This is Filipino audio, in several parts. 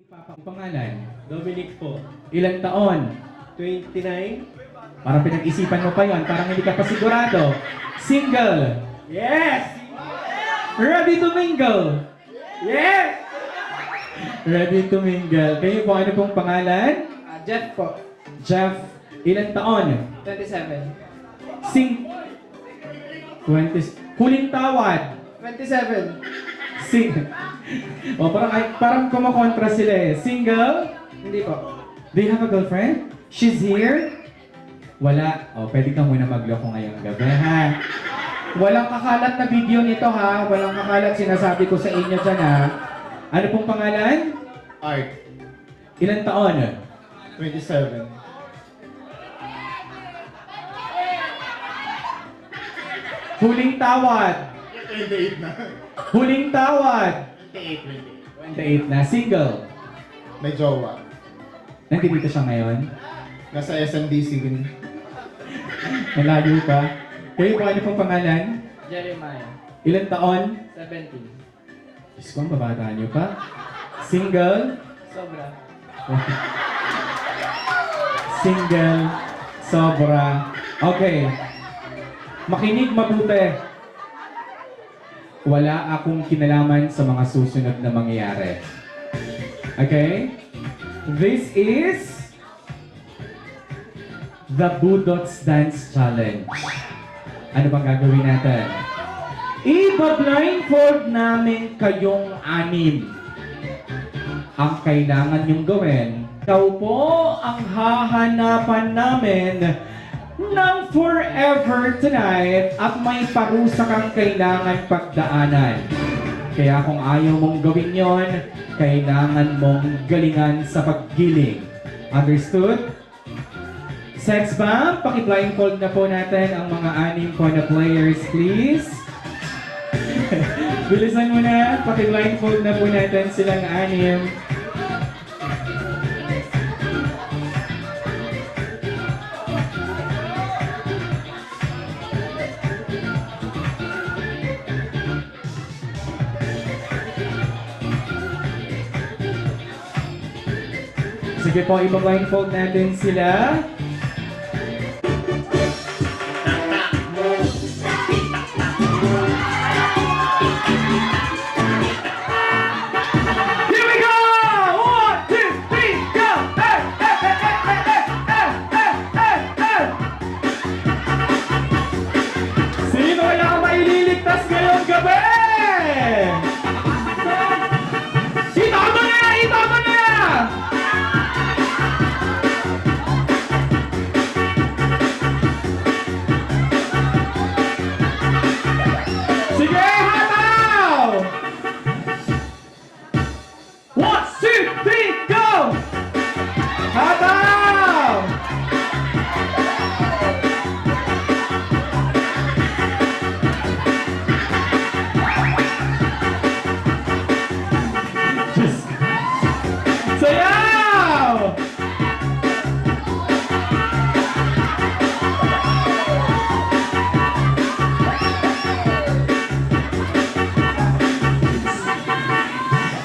Papa, ang pangalan? Dominic po. Ilang taon? 29? Parang pinag-isipan mo pa yon, parang hindi ka pa sigurado. Single? Yes! Ready to mingle? Yes! Ready to mingle. Kayo po, ano pong pangalan? Jeff po. Jeff, ilang taon? 27. Sing... 20... Huling tawad. 27. Sing... O, parang kumakontra sila eh. Single? Hindi po. Do you have a girlfriend? She's here? Wala. O, pwede ka muna magloko ngayong gabi, ha? Walang kakalat na video nito, ha? Walang kakalat sinasabi ko sa inyo dyan, ha? Ano pong pangalan? Art. Ilang taon? 27. Huling tawad. 28 na. Huling tawad. 28. 28 na. Single. May jowa. Nandito siya ngayon. Nasa SNDC din. Malayo pa. Kayo po, ano pong pangalan? Jeremiah, Ilang taon? 17. Diyos ko, ang babata niyo pa. Single? Sobra. Single, sobra. Okay. Makinig mabuti. Wala akong kinalaman sa mga susunod na mangyayari. Okay? This is the Budots Dance Challenge. Ano bang gagawin natin? Iba-blindfold namin kayong anim. Ang kailangan niyong gawin, ikaw po ang hahanapan namin ng forever tonight at may parusa kang kailangan pagdaanan. Kaya kung ayaw mong gawin yon, kailangan mong galingan sa paggiling. Understood? Sex bomb, paki-blindfold na po natin ang mga anim po na players, please. Bilisan mo na, paki-blindfold na po natin silang anim. Sige po, iba-blindfold natin sila. Here we go! 1, 2, 3, go! Hey, hey, hey, hey, hey, hey, hey, hey, hey! Sino kaya ang maililigtas ngayong gabi? Itama na! Itama na! Sige, hataw! 1, 2, 3, go! Hataw! Diyos ko. Sayaw!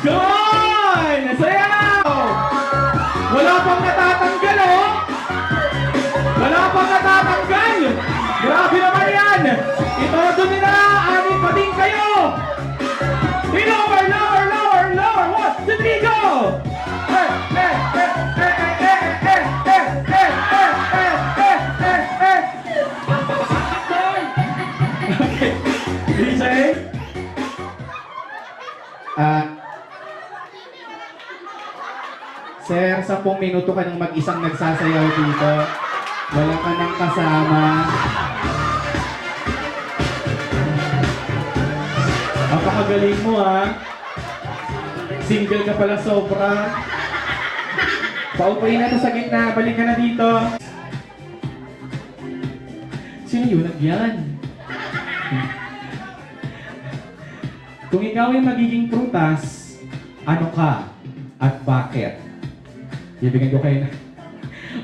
Come on! Sayaw! Wala pang natatanggal, oh! Wala pang natatanggal! Grabe naman yan! Itodo nila! Anin pa din kayo! Lower, lower, lower, lower! 1, 2, 3, go! Eh, eh, eh, eh, eh, eh, eh, eh, eh, eh, eh, eh, eh. Okay. DJ? Sir, 10 minuto ka nang mag-isang nagsasayaw dito. Wala ka nang kasama. Napakagaling mo, ha? Single ka pala sobra. Paupuin na to sa gitna. Balik ka na dito. Sino yun? Nagyan. Kung ikaw ay magiging prutas, ano ka at bakit? Bibigyan ko kayo na...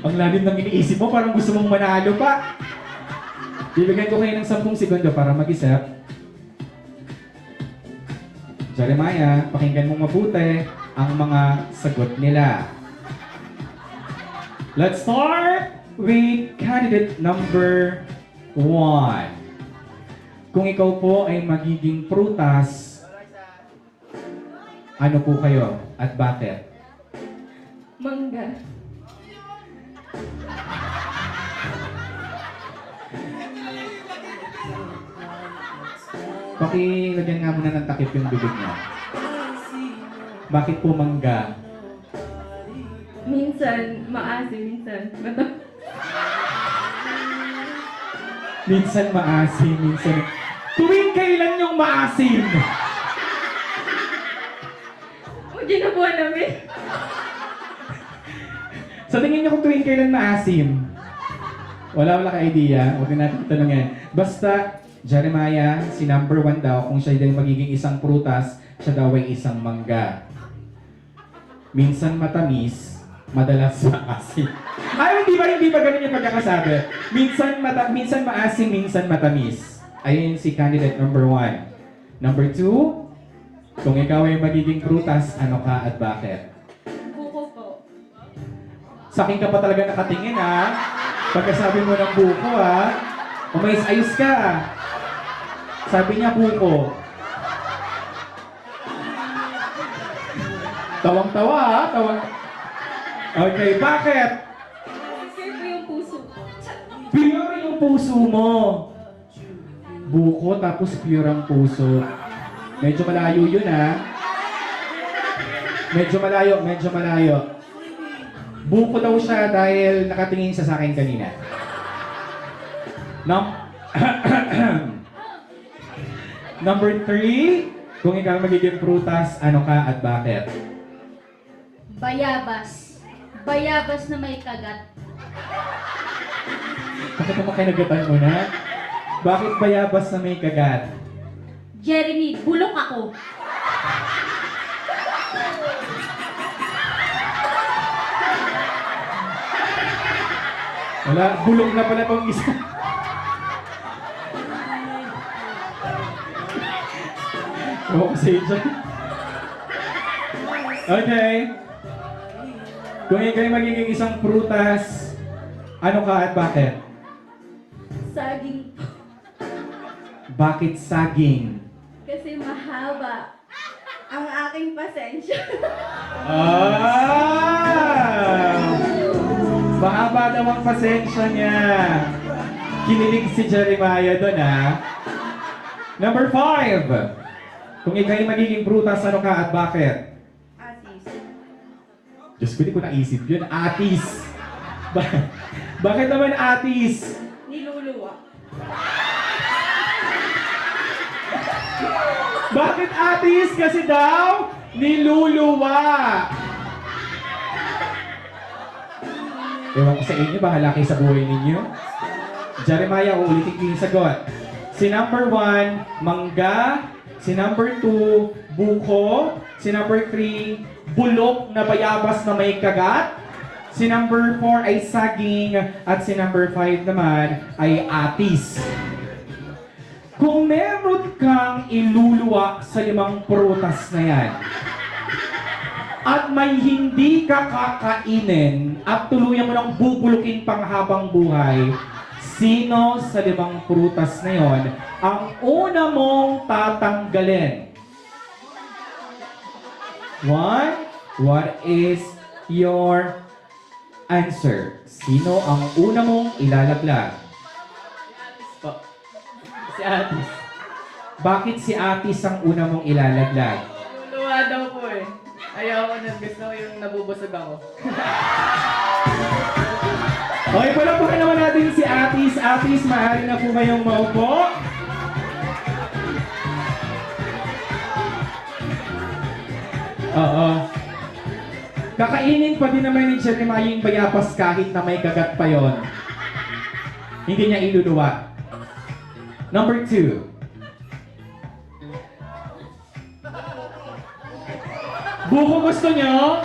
Ang lalim ng iniisip mo, parang gusto mong manalo pa. Bibigyan ko kayo ng 10 segundo para mag-isip. Jeremiah, pakinggan mong mabuti. ang mga sagot nila. Let's start with candidate number 1. Kung ikaw po ay magiging prutas, ano po kayo at bakit? Mangga. Pakilagyan nga muna ng takip yung bibig niya. Bakit po mangga? Minsan maasim, minsan matamis. Minsan maasim, minsan... Tuwing kailan yung maasim? Hindi na po namin. Sa tingin niyo kung tuwing kailan maasim? Wala ka idea. Huwag na natin tanongin. Basta, Jeremiah, si number 1 daw, kung siya din magiging isang prutas, siya daw ay isang mangga. Minsan matamis, madalas maasim. Ay, hindi ba ganun yung pagkakasabi? Minsan maasim, minsan matamis. Ayun si candidate number 1. Number 2, kung ikaw ay magiging prutas, ano ka at bakit? Buko po. Sa akin ka pa talaga nakatingin, ha? Pagkasabi mo ng buko, ha? Umayos ayos ka. Sabi niya buko. Tawang-tawa, ha? Okay, bakit? Kasi po yung puso ko. Pure yung puso mo. Buko tapos pure ang puso. Medyo malayo yun, ha? Medyo malayo. Buko daw siya dahil nakatingin siya sa akin kanina. Number 3, kung ikaw magiging prutas, ano ka at bakit? Bayabas. Bayabas na may kagat. Bakit naman kinagatan mo na? Bakit bayabas na may kagat? Jeremy, bulok ako. Wala, bulok na pala tong isa. Oo, kasi dyan. Okay. Kung ikaw ay magiging isang prutas, ano ka at bakit? Saging po. Bakit saging? Kasi mahaba ang aking pasensya. Mahaba daw ang pasensya niya. Kinilig si Jeremiah doon, ha? Number 5. Kung ikaw ay magiging prutas, ano ka at bakit? Asis. Diyos ko, di ko naisip yun. Atis. Bakit naman atis? Niluluwa. Bakit atis? Kasi daw, niluluwa. Ewan ko sa inyo, bahala kayo sa buhay ninyo. Jeremiah, uulitin ko yung sagot. Si number 1, mangga. Si number 2, buko. Si number 3, bulok na bayabas na may kagat. Si number 4 ay saging. At si number 5 naman ay atis. Kung meron kang iluluwa sa 5 prutas na yan, at may hindi ka kakainin at tuluyan mo ng bubulukin panghabang buhay, sino sa 5 prutas na yon ang una mong tatanggalin? 1, what is your answer? Sino ang una mong ilalaglag? Si Atis. Bakit si Atis ang una mong ilalaglag? Luluwa daw po eh. Ayaw ko na, gusto ko yung nabubusog ako. Okay, palapakan naman natin si Atis. Atis, maaari na po kayong maupo. Oo. Kakainin pa din naman ni Jeremiah yung bayabas kahit na may kagat pa yon. Hindi niya iluluwa. Number 2. Buko gusto nyo?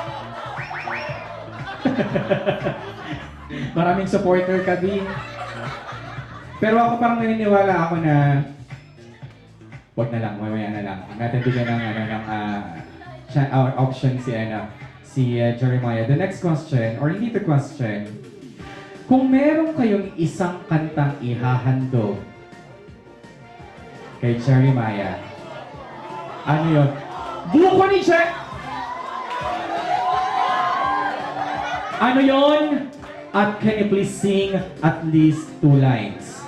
Maraming supporter ka din. Pero ako parang naniniwala ako na wag na lang, mamaya na lang. Natin bigyan ng option si Jeremiah. The next question, or hindi the question, kung meron kayong isang kantang ihahandog kay Jeremiah, ano yun? Buko ni Jer! Ano yon? At can you please sing at least 2 lines?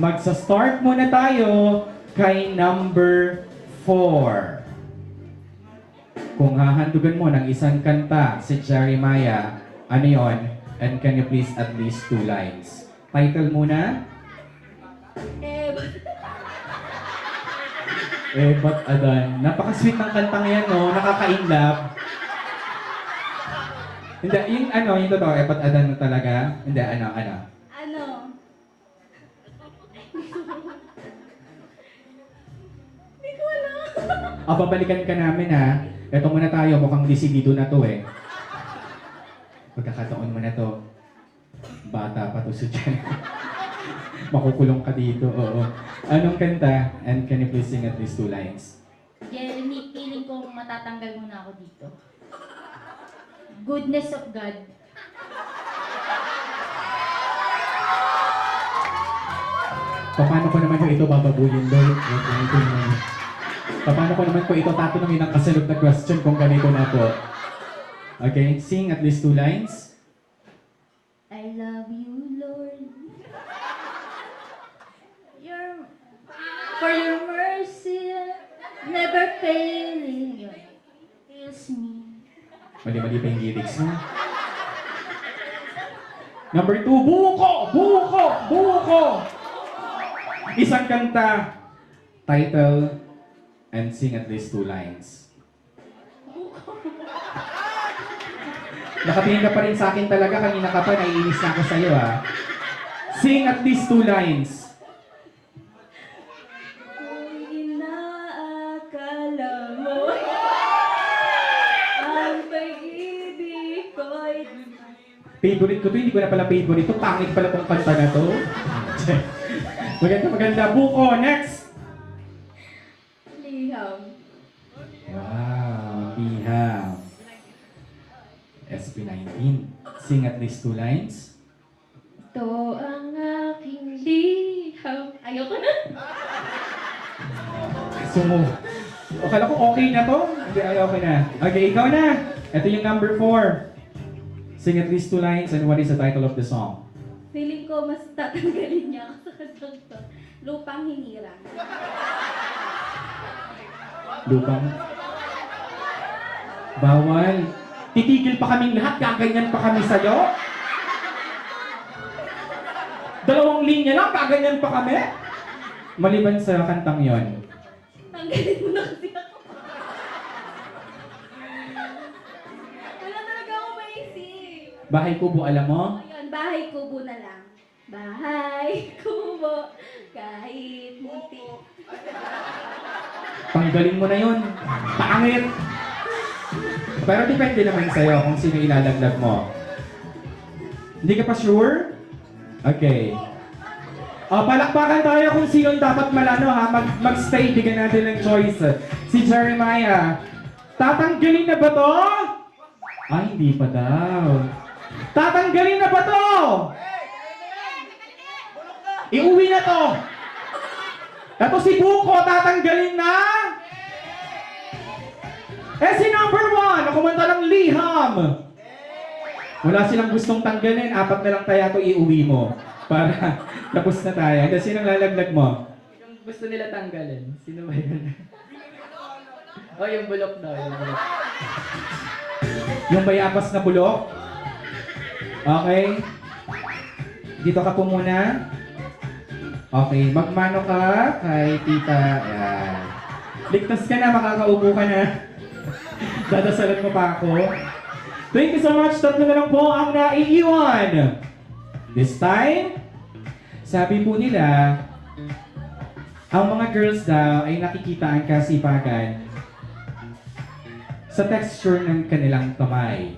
Magsa-start muna tayo kay number 4. Kung hahandugan mo ng isang kanta si Jeremiah, ano yon? And can you please at least 2 lines? Title muna? Ba't Adan? Napaka-sweet ng kantang yan, no? Nakaka-inlove. Hindi, yung totoo, ba't Adan talaga? Hindi, ano? Ano? Hindi ko alam. Babalikan ka namin, ha? Ito muna tayo, mukhang desidido na to, eh. Pagkakataon mo na to. Bata pa to si Jen. Makukulong ka dito, oo. Anong kanta? And can you please sing at least 2 lines? Jeremy, feeling ko matatanggal mo na ako dito. Goodness of God. Paano ko naman ito bababuyin, Lord? Paano ko naman po ito tatanungin ang kasunod na question kung ganito na po? Okay, sing at least 2 lines. I love you, Lord. For your mercy, never failing. Yun. Heals me. Mali-mali pa yung lyrics mo. Number 2, buko! Buko! Buko! Isang kanta, title, and sing at least 2 lines. Nakatingin ka pa rin sa akin talaga. Kanina ka pa, naiinis na ako sa'yo, ha. Sing at least 2 lines. Kung inaakala mo ang pag-ibig ko'y Favorite ko to, hindi ko na pala favorite to. Pangit pala tong kanta na to. Maganda. Buko, next! liham. Wow, liham. SB19. Sing at least 2 lines. Ito ang aking liham. Ayoko na. Sumo. Akala ko okay na to. Hindi, okay na. Okay, ikaw na. Ito yung number 4. Sing at least 2 lines and what is the title of the song? Feeling ko mas tatanggalin niya ako sa kantang to. Lupang hinirang. Lupang. Bawal. Titigil pa kaming lahat, kaganyan pa kami sa'yo. 2 linya lang, kaganyan pa kami. Maliban sa kantang yon. Tanggalin mo na kasi ako. Wala talaga ako maisip. Bahay Kubo, alam mo? Ayun, bahay kubo na lang. Bahay kubo, kahit munti. Tanggalin mo na yun. Pangit! Pero depende naman sa'yo kung sino ilalaglag mo. Hindi ka pa sure? Okay. Palakpakan tayo kung sino dapat malano, ha. Mag-stay, bigyan natin ng choice. Si Jeremiah. Tatanggalin na ba to? Ay, hindi pa daw. Tatanggalin na ba to? Iuwi na to. Ito si Buko, tatanggalin na? Si number 1, ang kumanta ng liham. Wala silang gustong tanggalin, 4 na lang kaya ito iuwi mo. Para tapos na tayo. Handa, sinong lalaglag mo? Yung gusto nila tanggalin. Sino ba yun? Yung bulok daw. Yung bulok. Yung bayabas na bulok? Okay. Dito ka po muna. Okay, magmano ka kay tita. Ayan. Ligtas ka na, makakaupo ka na. Dadasalan mo pa ako. Thank you so much. 3 na lang po ang naiiwan. This time, sabi po nila, ang mga girls daw ay nakikita ang kasipagan sa texture ng kanilang kamay.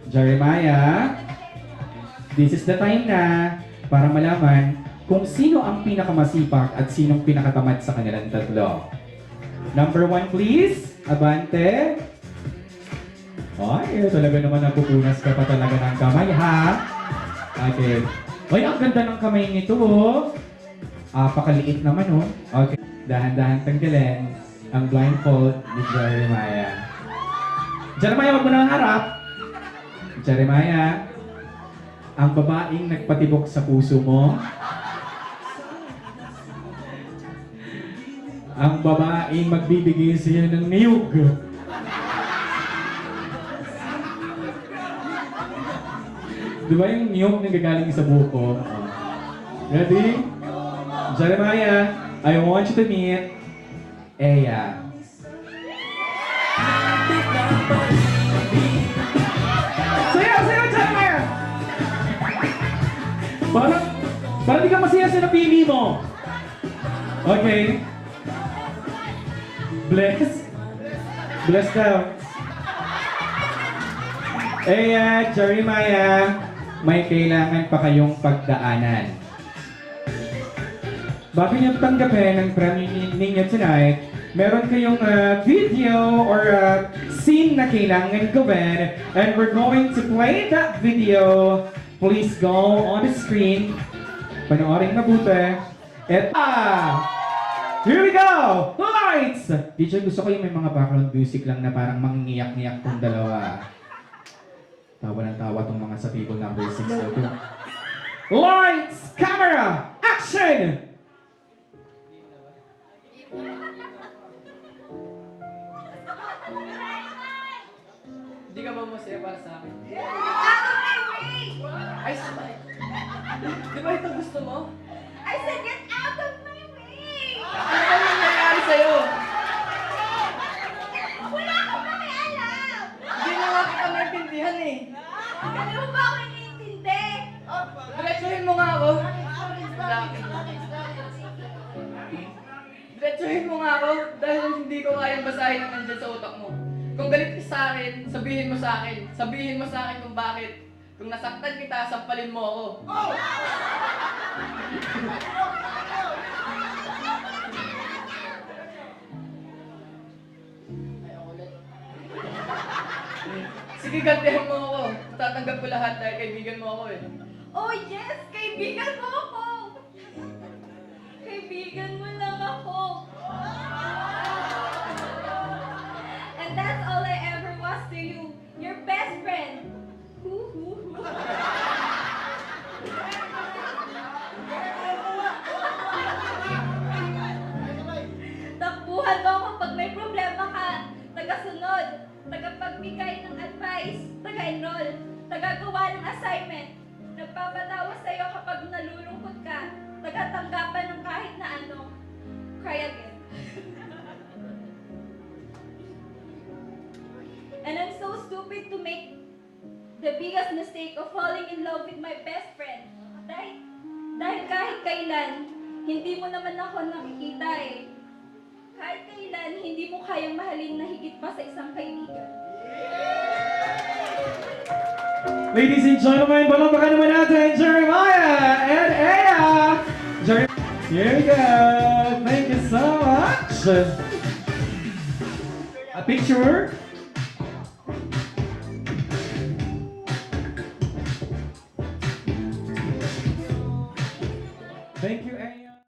Jeremiah, this is the time na para malaman kung sino ang pinakamasipag at sinong pinakatamad sa kanilang tatlo. Number 1, please. Abante. Ay, talaga naman napupunas ka pa talaga ng kamay, ha? Okay. Ay, ang ganda ng kamay nito, oh. Pakaliit naman, oh. Okay. Dahan-dahan tanggalin ang blindfold ni Jeremiah. Jeremiah, wag mo na harap. Jeremiah, ang babaeng nagpatibok sa puso mo. Ang babaeng magbibigay sa iyo ng niyog. Di ba yung niyog na gagaling sa buko? Ready? Jeremiah, I want you to meet Eya. Sayaw, Jeremiah! Parang di ka masaya sa napili mo. Okay. Bless daw. Eya, Jeremiah, may kailangan pa kayong pagdaanan. Bago niyo tanggapin ang premyo ninyo tonight, meron kayong video or scene na kailangan gawin, and we're going to play that video. Please go on the screen. Panoorin mabuti. Here we go! Lights! DJ, gusto ko yung may mga background music lang na parang mangiyak-ngiyak tong dalawa. Tawa ng tawa tong mga sa table number 6. Lights! Camera! Action! Hindi ka ba masaya para sa akin? Ay, sabay. Di ba ito gusto mo? I said, get out of my way! Ano ba yung nangyayari sa'yo? Wala akong pakialam! Hindi na nga kita maintindihan eh. Hindi mo ba ako iniintindi? Diretsuhin mo nga ako. Diretsuhin mo nga ako dahil hindi ko kayang basahin ang nandyan sa utak mo. Kung galit ka sa akin, sabihin mo sa akin. Sabihin mo sa akin kung bakit. Kung nasaktan kita, sampalin mo ako. Sige, gantihan mo ako. Tatanggap ko lahat dahil kaibigan mo ako eh. Oh yes! Kaibigan mo ako! Kaibigan mo lang ako! And that's all I ever was to you. Your best friend. Hoo-hoo-hoo. Takbuhan mo ako pag may problema ka. Tagasunod. Tagapagbigay ng advice. Taga-enroll. Tagagawa ng assignment. Nagpapatawa sa'yo kapag nalulungkot ka. Tagatanggapan ng kahit na ano. Cry again. And I'm so stupid to make the biggest mistake of falling in love with my best friend. Dahil kahit kailan, hindi mo naman ako nakikita eh. Kahit kailan, hindi mo kayang mahalin na higit pa sa isang kaibigan. Ladies and gentlemen, palakpakan naman natin Jeremiah and Eya! Here we go! Thank you so much! A picture?